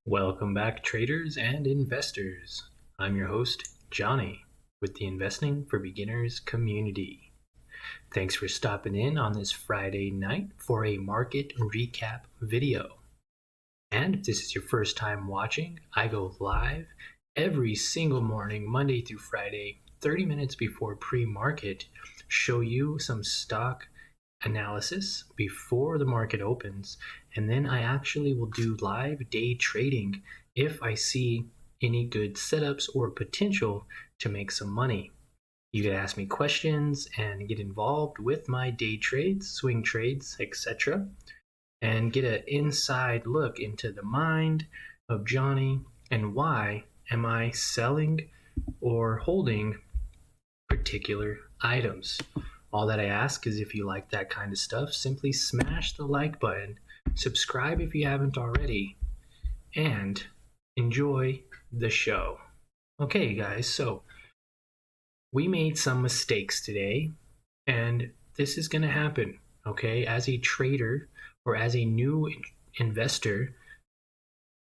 Welcome back, traders and investors. I'm your host, Johnny, with the Investing for Beginners community. Thanks for stopping in on this Friday night for a market recap video. And if this is your first time watching, I go live every single morning, Monday through Friday, 30 minutes before pre-market, show you some stock analysis before the market opens, and then I actually will do live day trading if I see any good setups or potential to make some money. You can ask me questions and get involved with my day trades, swing trades, etc., and get an inside look into the mind of Johnny and why am I selling or holding particular items. All that I ask is if you like that kind of stuff, simply smash the like button, subscribe if you haven't already, and enjoy the show. Okay, guys, so we made some mistakes today, and this is going to happen, okay? As a trader or as a new investor,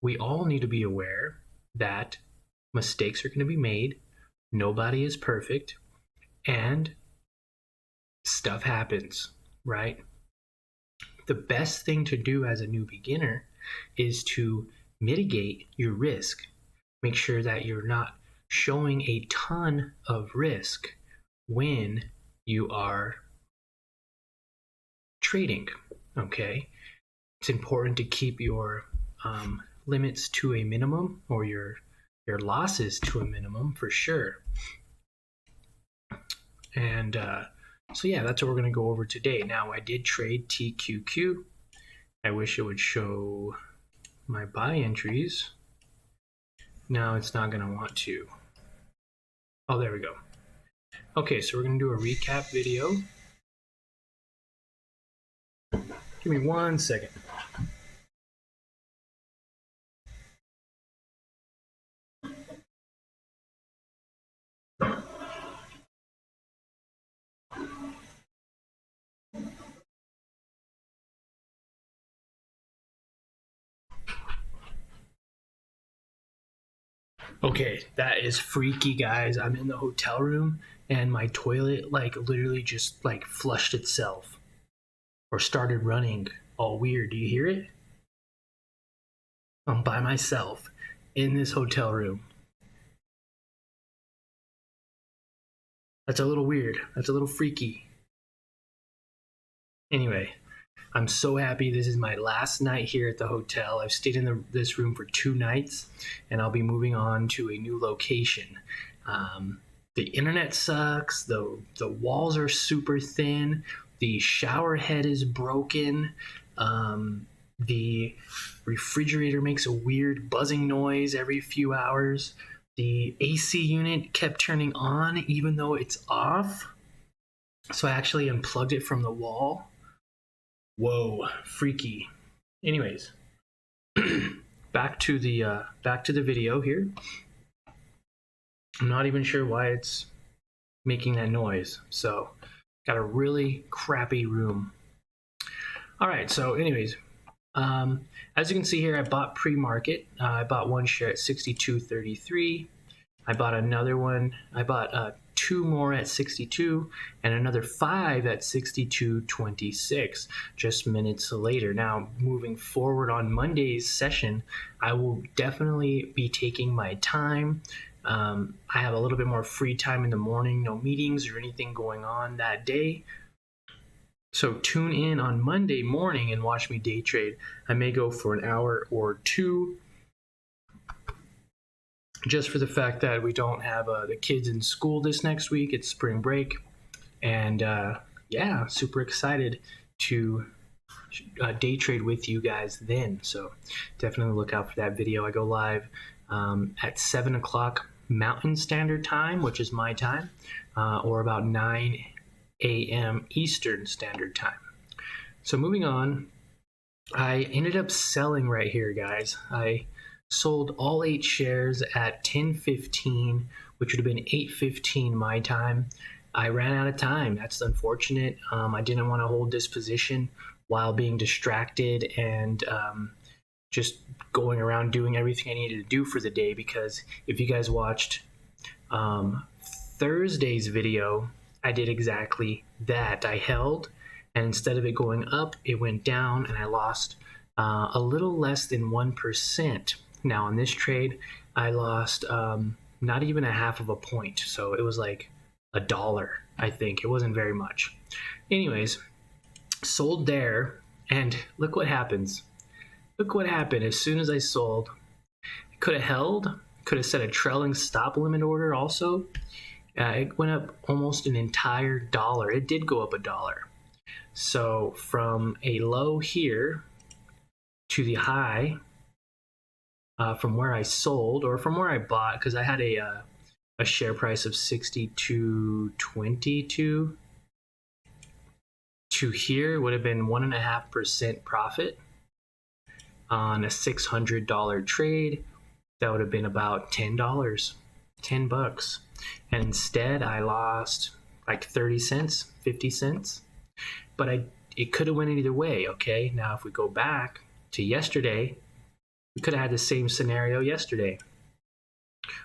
we all need to be aware that mistakes are going to be made. Nobody is perfect, and stuff happens, right? The best thing to do as a new beginner is to mitigate your risk. Make sure that you're not showing a ton of risk when you are trading, okay? It's important to keep your limits to a minimum, or your losses to a minimum for sure. And so yeah, that's what we're going to go over today. Now, I did trade TQQ. I wish it would show my buy entries. Now it's not going to want to. Oh, there we go. Okay, so we're going to do a recap video. Give me 1 second. Okay, that is freaky, guys. I'm in the hotel room and my toilet literally just flushed itself or started running all weird. Do you hear it? I'm by myself in this hotel room. That's a little weird. That's a little freaky. Anyway, I'm so happy this is my last night here at the hotel. I've stayed in this room for 2 nights, and I'll be moving on to a new location. The internet sucks. The walls are super thin. The shower head is broken. The refrigerator makes a weird buzzing noise every few hours. The AC unit kept turning on even though it's off. So I actually unplugged it from the wall. Whoa, freaky. Anyways, back to the video here. I'm not even sure why it's making that noise. So, got a really crappy room. All right. So, anyways, as you can see here, I bought pre-market. I bought 1 share at 62.33. I bought another one. I bought 2 more at 62 and another 5 at 62.26 just minutes later. Now, moving forward on Monday's session, I will definitely be taking my time. I have a little bit more free time in the morning, no meetings or anything going on that day. So tune in on Monday morning and watch me day trade. I may go for an hour or 2, just for the fact that we don't have the kids in school this next week. It's spring break. And yeah, super excited to day trade with you guys then. So definitely look out for that video. I go live at 7 o'clock Mountain Standard Time, which is my time, or about 9 a.m. Eastern Standard Time. So moving on, I ended up selling right here, guys. I sold all 8 shares at 10:15, which would have been 8:15 my time. I ran out of time. That's unfortunate. I didn't want to hold this position while being distracted and just going around doing everything I needed to do for the day, because if you guys watched Thursday's video, I did exactly that. I held, and instead of it going up, it went down, and I lost a little less than 1%. Now on this trade, I lost not even a half of a point, so it was like $1, I think. It wasn't very much. Anyways, sold there, and look what happens. Look what happened as soon as I sold. I could have held, could have set a trailing stop limit order also. It went up almost an entire dollar. It did go up $1. So from a low here to the high, from where I sold or from where I bought, because I had a share price of 62.22 to here would have been 1.5% profit on a $600 trade. That would have been about $10, $10. And instead I lost like 30 cents, 50 cents. But it could have went either way, okay? Now if we go back to yesterday, we could have had the same scenario yesterday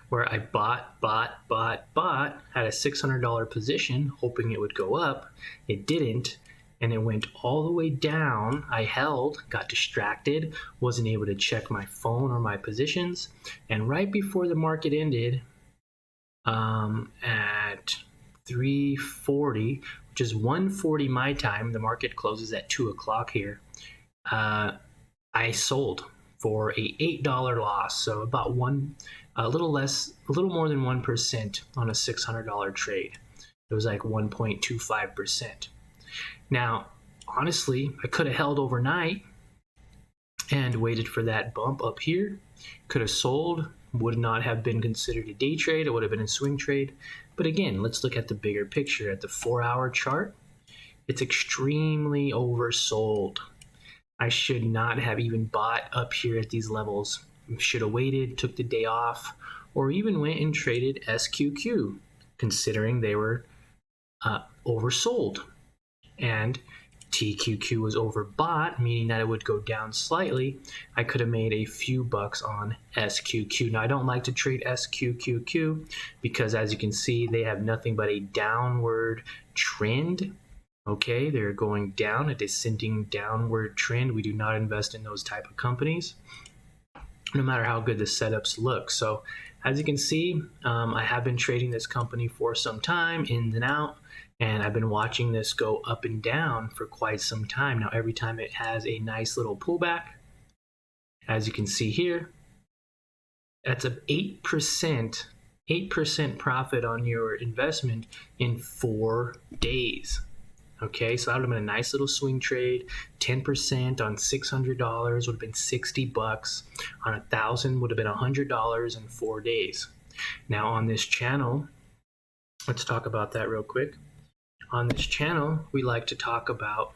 where I bought, had a $600 position hoping it would go up. It didn't, and it went all the way down. I held, got distracted, wasn't able to check my phone or my positions, and right before the market ended at 3:40, which is 1:40 my time, the market closes at 2 o'clock here, I sold for a $8 loss, so about a little more than 1% on a $600 trade. It was like 1.25%. Now, honestly, I could have held overnight and waited for that bump up here. Could have sold, would not have been considered a day trade. It would have been a swing trade. But again, let's look at the bigger picture. At the 4-hour chart, it's extremely oversold. I should not have even bought up here at these levels. Should have waited, took the day off, or even went and traded SQQ, considering they were oversold. And TQQ was overbought, meaning that it would go down slightly. I could have made a few bucks on SQQ. Now, I don't like to trade SQQQ because, as you can see, they have nothing but a downward trend. Okay, they're going down, a descending downward trend. We do not invest in those type of companies, no matter how good the setups look. So, as you can see, I have been trading this company for some time, in and out. And I've been watching this go up and down for quite some time. Now, every time it has a nice little pullback, as you can see here, that's a 8% profit on your investment in 4 days. Okay, so that would have been a nice little swing trade. 10% on $600 would have been $60. On 1,000 would have been $100 in 4 days. Now, on this channel, let's talk about that real quick. On this channel, we like to talk about,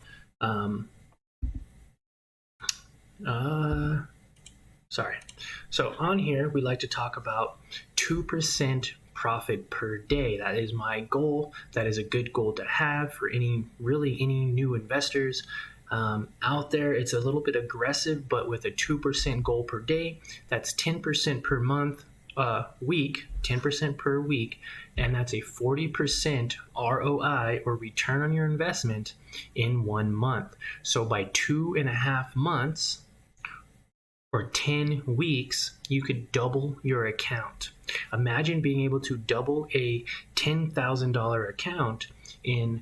So on here, we like to talk about 2% profit per day. That is my goal. That is a good goal to have for any new investors out there. It's a little bit aggressive, but with a 2% goal per day, that's 10% per month, week, 10% per week, and that's a 40% ROI, or return on your investment, in 1 month. So by 2.5 months or 10 weeks, you could double your account. Imagine being able to double a $10,000 account in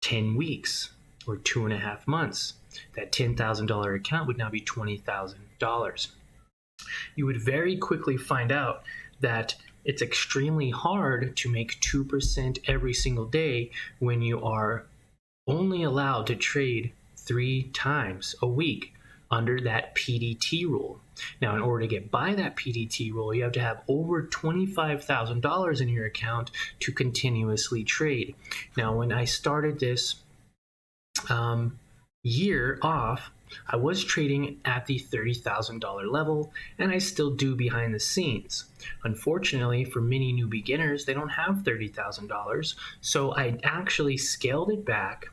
10 weeks or 2.5 months. That $10,000 account would now be $20,000. You would very quickly find out that it's extremely hard to make 2% every single day when you are only allowed to trade 3 times a week under that PDT rule. Now, in order to get by that PDT rule, you have to have over $25,000 in your account to continuously trade. Now, when I started this year off, I was trading at the $30,000 level, and I still do behind the scenes. Unfortunately, for many new beginners, they don't have $30,000, so I actually scaled it back,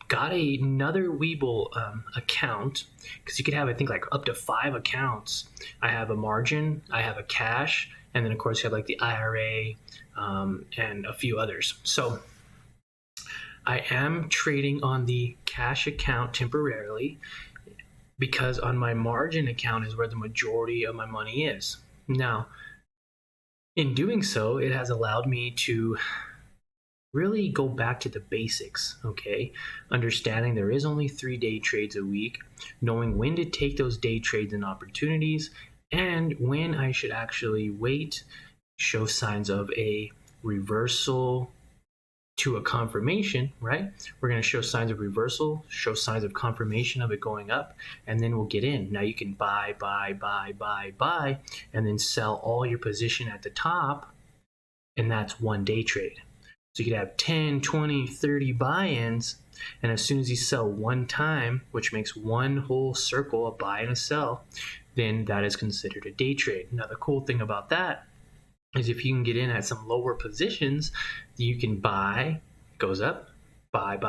got another WeBull account, because you could have, I think, like up to 5 accounts. I have a margin, I have a cash, and then of course you have like the IRA and a few others. So I am trading on the cash account temporarily, because on my margin account is where the majority of my money is. Now, in doing so, it has allowed me to really go back to the basics, okay? Understanding there is only 3 day trades a week, knowing when to take those day trades and opportunities, and when I should actually wait, show signs of a reversal to a confirmation, right? We're going to show signs of reversal, show signs of confirmation of it going up, and then we'll get in. Now you can buy, and then sell all your position at the top, and that's 1 day trade. So you could have 10, 20, 30 buy-ins, and as soon as you sell one time, which makes one whole circle, a buy and a sell, then that is considered a day trade. Now the cool thing about that is if you can get in at some lower positions, you can buy, goes up, buy,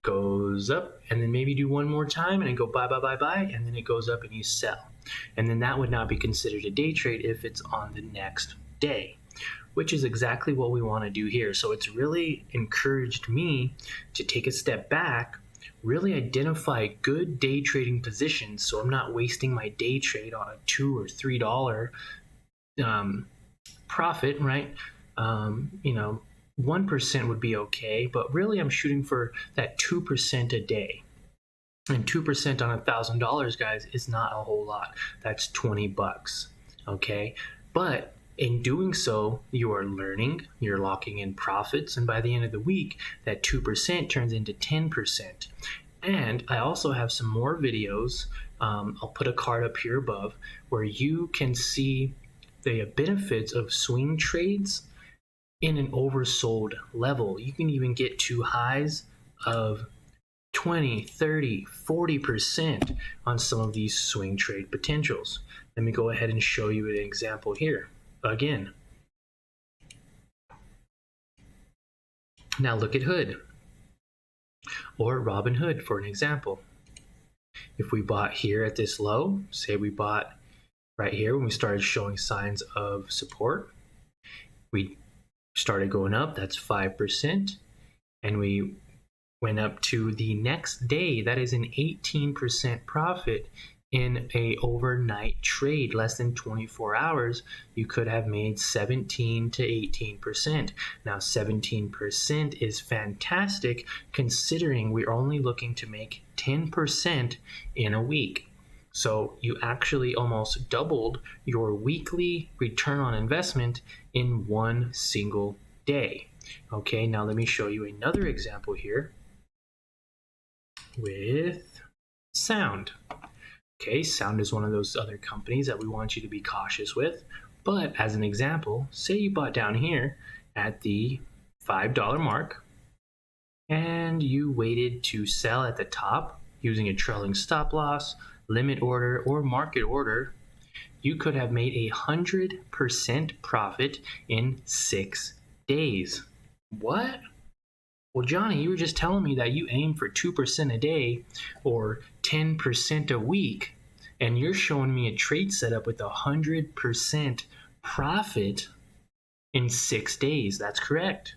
goes up, and then maybe do one more time and then go buy, and then it goes up and you sell. And then that would not be considered a day trade if it's on the next day, which is exactly what we want to do here. So it's really encouraged me to take a step back, really identify good day trading positions, so I'm not wasting my day trade on a $2 or $3 profit, right? 1% would be okay, but really I'm shooting for that 2% a day. And 2% on $1,000, guys, is not a whole lot. That's $20, okay? But in doing so, you are learning, you're locking in profits, and by the end of the week, that 2% turns into 10%. And I also have some more videos, I'll put a card up here above, where you can see the benefits of swing trades in an oversold level. You can even get to highs of 20, 30, 40% on some of these swing trade potentials. Let me go ahead and show you an example here. Again, now look at Hood or Robinhood for an example. If we bought here at this low, say we bought right here when we started showing signs of support, we started going up, that's 5%, and we went up to the next day, that is an 18% profit. In a overnight trade, less than 24 hours, you could have made 17 to 18%. Now, 17% is fantastic considering we're only looking to make 10% in a week. So you actually almost doubled your weekly return on investment in one single day. Okay, now let me show you another example here with Sound. Okay, Sound is one of those other companies that we want you to be cautious with. But as an example, say you bought down here at the $5 mark and you waited to sell at the top using a trailing stop loss, limit order, or market order. You could have made 100% profit in 6 days. What? Well, Johnny, you were just telling me that you aim for 2% a day or 10% a week, and you're showing me a trade setup with 100% profit in 6 days. That's correct.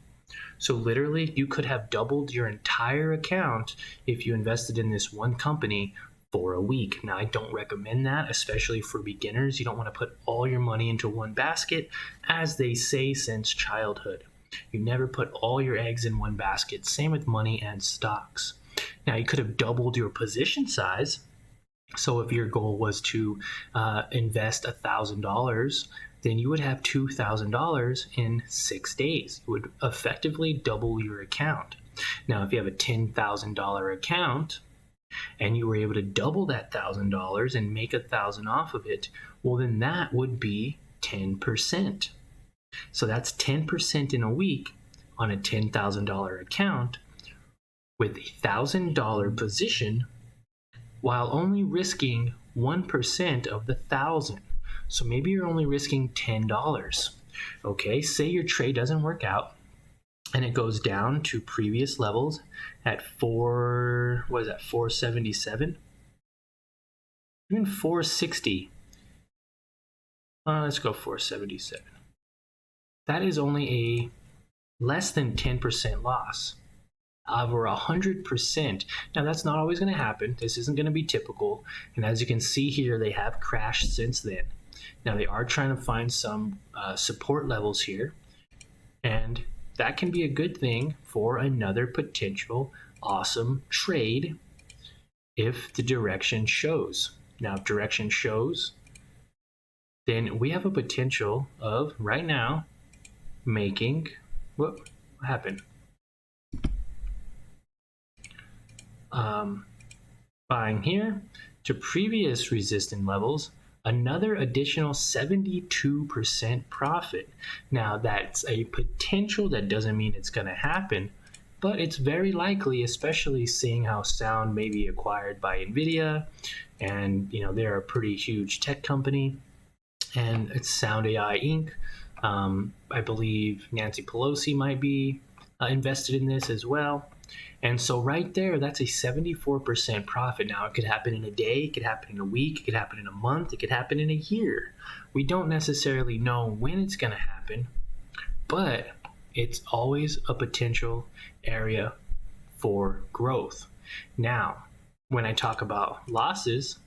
So literally, you could have doubled your entire account if you invested in this one company for a week. Now, I don't recommend that, especially for beginners. You don't want to put all your money into one basket, as they say since childhood. You never put all your eggs in one basket. Same with money and stocks. Now, you could have doubled your position size. So if your goal was to invest $1,000, then you would have $2,000 in 6 days. You would effectively double your account. Now, if you have a $10,000 account and you were able to double that $1,000 and make $1,000 off of it, well, then that would be 10%. So that's 10% in a week on a $10,000 account with $1,000 position, while only risking 1% of the 1,000. So maybe you're only risking $10. Okay, say your trade doesn't work out and it goes down to previous levels at 477, even 460. Let's go 477. That is only a less than 10% loss. Over 100%. Now that's not always going to happen. This isn't going to be typical. And as you can see here, they have crashed since then. Now they are trying to find some support levels here, and that can be a good thing for another potential awesome trade if the direction shows. Now if direction shows, then we have a potential of right now making, what happened? Buying here to previous resistance levels, another additional 72% profit. Now that's a potential. That doesn't mean it's going to happen, but it's very likely, especially seeing how Sound may be acquired by NVIDIA, and they're a pretty huge tech company, and it's Sound AI Inc. I believe Nancy Pelosi might be invested in this as well. And so right there, that's a 74% profit. Now, it could happen in a day, it could happen in a week, it could happen in a month, it could happen in a year. We don't necessarily know when it's going to happen, but it's always a potential area for growth. Now, when I talk about losses,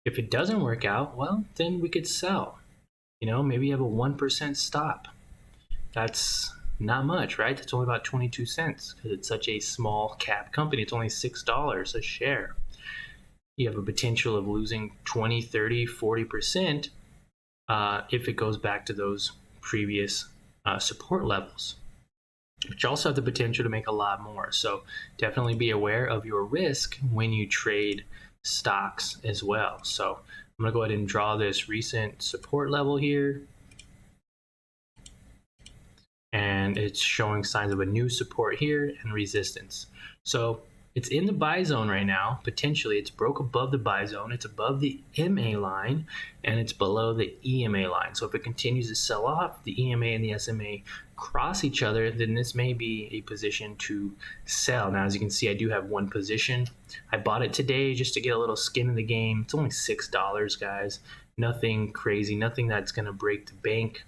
if it doesn't work out, well, then we could sell. Maybe you have a 1% stop. That's not much, right? That's only about 22 cents because it's such a small cap company. It's only $6 a share. You have a potential of losing 20, 30, 40% if it goes back to those previous support levels. But you also have the potential to make a lot more. So definitely be aware of your risk when you trade stocks as well. So I'm going to go ahead and draw this recent support level here. And it's showing signs of a new support here and resistance. So it's in the buy zone right now. Potentially, it's broke above the buy zone. It's above the MA line, and it's below the EMA line. So if it continues to sell off, the EMA and the SMA cross each other, then this may be a position to sell. Now, as you can see, I do have one position. I bought it today just to get a little skin in the game. It's only $6, guys. Nothing crazy, nothing that's going to break the bank.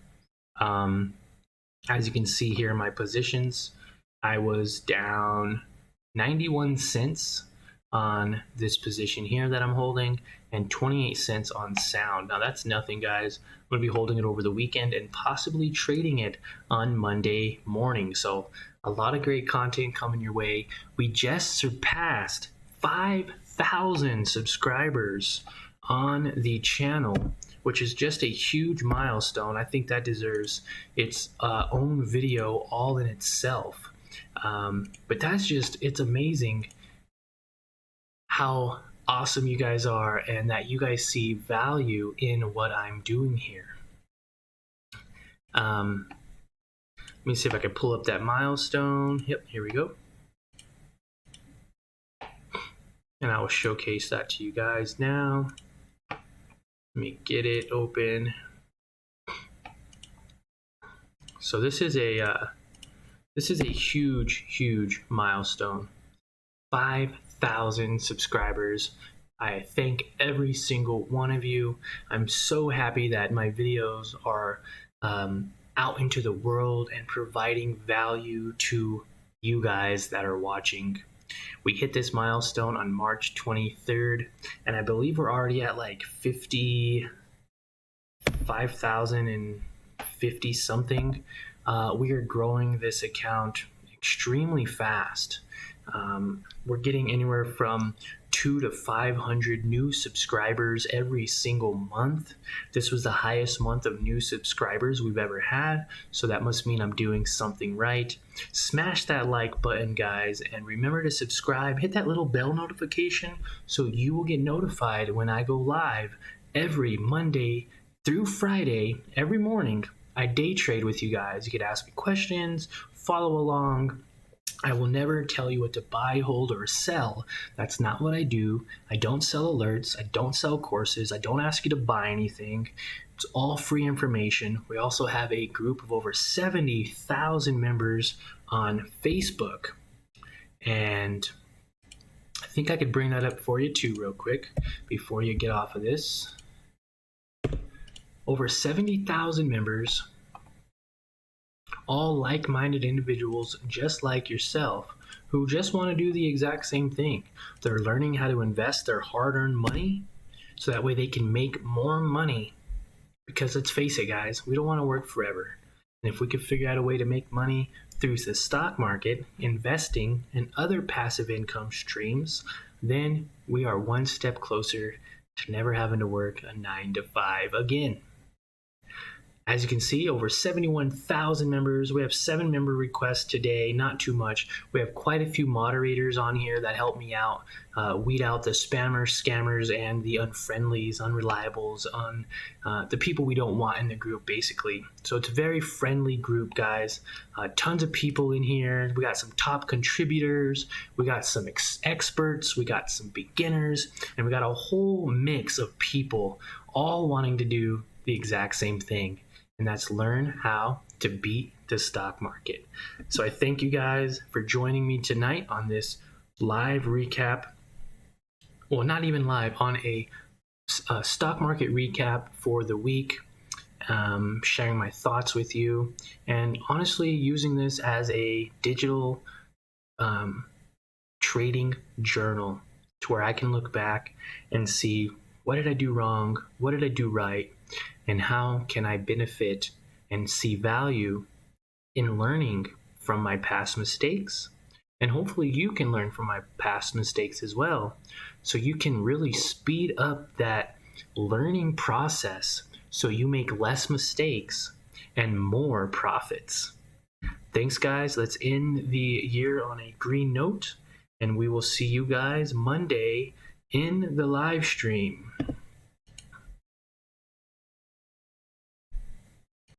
As you can see here in my positions, I was down 91 cents on this position here that I'm holding and 28 cents on Sound. Now that's nothing, guys. I'm going to be holding it over the weekend and possibly trading it on Monday morning. So a lot of great content coming your way. We just surpassed 5,000 subscribers on the channel, which is just a huge milestone. I think that deserves its own video all in itself. But that's just, it's amazing how awesome you guys are and that you guys see value in what I'm doing here. Let me see if I can pull up that milestone. Yep, here we go. And I will showcase that to you guys now. Let me get it open. So this is a huge milestone. 5,000 subscribers. I thank every single one of you. I'm so happy that my videos are out into the world and providing value to you guys that are watching. We hit this milestone on March 23rd, and I believe we're already at like 55,050 something. We are growing this account extremely fast. We're getting anywhere from 200 to 500 new subscribers every single month. This was the highest month of new subscribers we've ever had, so that must mean I'm doing something right. Smash that like button, guys, and remember to subscribe. Hit that little bell notification so you will get notified when I go live every Monday through Friday. Every morning I day trade with you guys. You could ask me questions, follow along. I will never tell you what to buy, hold, or sell. That's not what I do. I don't sell alerts. I don't sell courses. I don't ask you to buy anything. It's all free information. We also have a group of over 70,000 members on Facebook. And I think I could bring that up for you too real quick before you get off of this. Over 70,000 members, all like-minded individuals just like yourself who just want to do the exact same thing. They're learning how to invest their hard-earned money so that way they can make more money, because let's face it, guys, we don't want to work forever. And if we could figure out a way to make money through the stock market, investing, and other passive income streams, then we are one step closer to never having to work a 9-to-5 again. As you can see, over 71,000 members. We have 7 member requests today, not too much. We have quite a few moderators on here that help me out, weed out the spammers, scammers, and the unfriendlies, unreliables, the people we don't want in the group, basically. So it's a very friendly group, guys. Tons of people in here. We got some top contributors. We got some experts. We got some beginners. And we got a whole mix of people all wanting to do the exact same thing. And that's learn how to beat the stock market. So I thank you guys for joining me tonight on this live recap. Well, not even live, on a stock market recap for the week, sharing my thoughts with you, and honestly using this as a digital trading journal to where I can look back and see, what did I do wrong? What did I do right? And how can I benefit and see value in learning from my past mistakes? And hopefully you can learn from my past mistakes as well, so you can really speed up that learning process so you make less mistakes and more profits. Thanks, guys. Let's end the year on a green note, and we will see you guys Monday in the live stream.